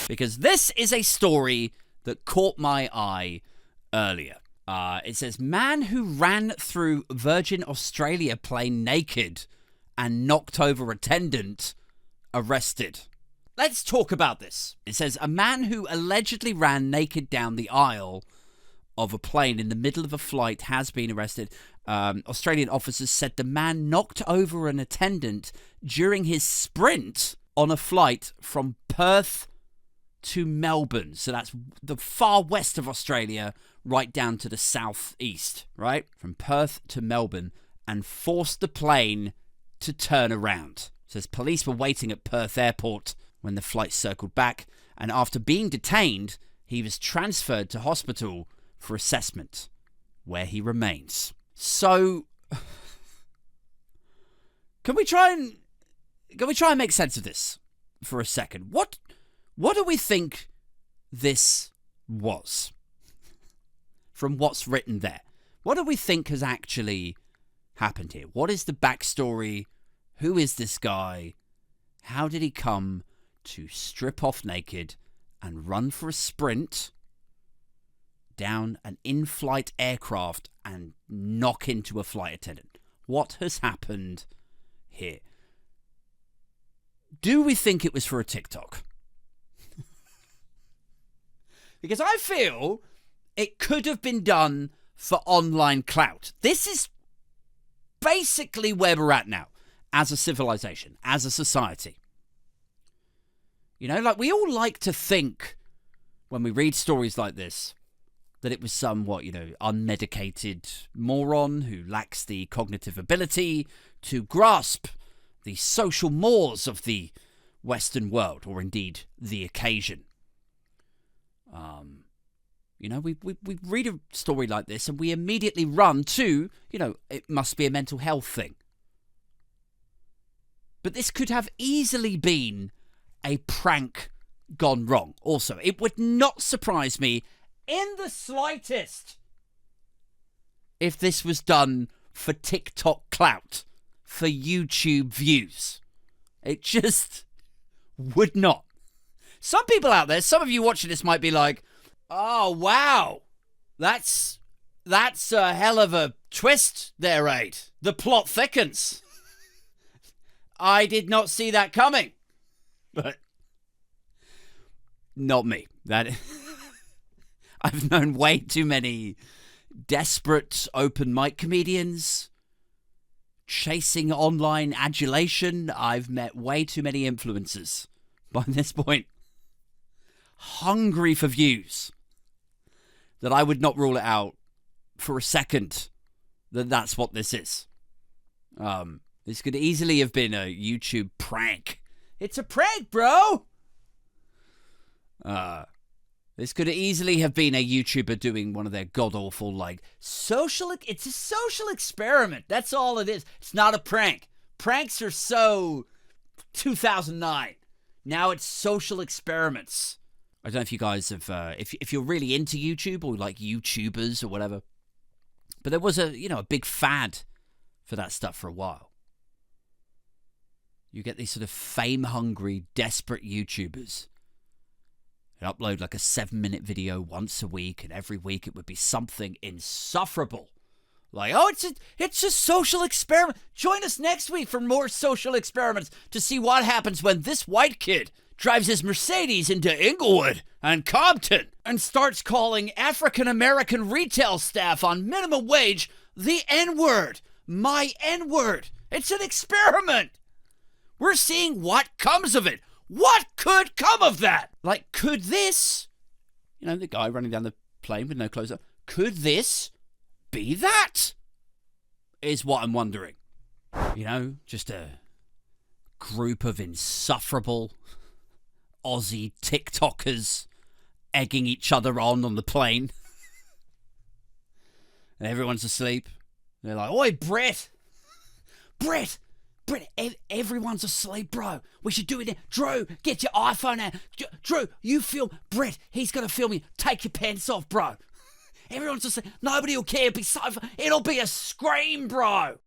because this is a story that caught my eye earlier. It says, man who ran through Virgin Australia plane naked and knocked over attendant arrested. Let's talk about this. It says, a man who allegedly ran naked down the aisle of a plane in the middle of a flight has been arrested. Australian officers said the man knocked over an attendant during his sprint on a flight from Perth to Melbourne. So that's the far west of Australia, right down to the southeast, right? From Perth to Melbourne, and forced the plane to turn around. It says police were waiting at Perth Airport when the flight circled back, and after being detained, he was transferred to hospital for assessment, where he remains. So, can we try and make sense of this for a second? What do we think this was? From what's written there, what do we think has actually happened here? What is the backstory? Who is this guy? How did he come to strip off naked and run for a sprint down an in-flight aircraft and knock into a flight attendant? What has happened here? Do we think it was for a TikTok? Because I feel it could have been done for online clout. This is basically where we're at now as a civilization, as a society. You know, like, we all like to think when we read stories like this that it was some, unmedicated moron who lacks the cognitive ability to grasp the social mores of the Western world, or indeed the occasion. We read a story like this and we immediately run to, it must be a mental health thing. But this could have easily been a prank gone wrong. Also, it would not surprise me in the slightest if this was done for TikTok clout, for YouTube views. It just would not. Some people out there, some of you watching this might be like, oh, wow, that's a hell of a twist there, Aid. The plot thickens. I did not see that coming. But not me. I've known way too many desperate open mic comedians chasing online adulation. I've met way too many influencers by this point, hungry for views, that I would not rule it out for a second that that's what this is. This could easily have been a YouTube prank. It's a prank, bro! This could easily have been a YouTuber doing one of their god-awful, it's a social experiment. That's all it is. It's not a prank. Pranks are so 2009. Now it's social experiments. I don't know if you guys have, if you're really into YouTube or like YouTubers or whatever, but there was a big fad for that stuff for a while. You get these sort of fame-hungry, desperate YouTubers who upload like a 7-minute video once a week, and every week it would be something insufferable. Like, oh, it's a social experiment. Join us next week for more social experiments to see what happens when this white kid drives his Mercedes into Inglewood and Compton and starts calling African-American retail staff on minimum wage the N-word. My N-word. It's an experiment. We're seeing what comes of it. What could come of that? Like, could this, the guy running down the plane with no clothes on, could this be that? Is what I'm wondering. Just a group of insufferable Aussie TikTokers egging each other on the plane. And everyone's asleep. They're like, oi, Brett, everyone's asleep, bro. We should do it now. Drew, get your iPhone out. Drew, you film Brett. He's going to film you. Take your pants off, bro. Everyone's asleep. Nobody will care. It'll be a scream, bro.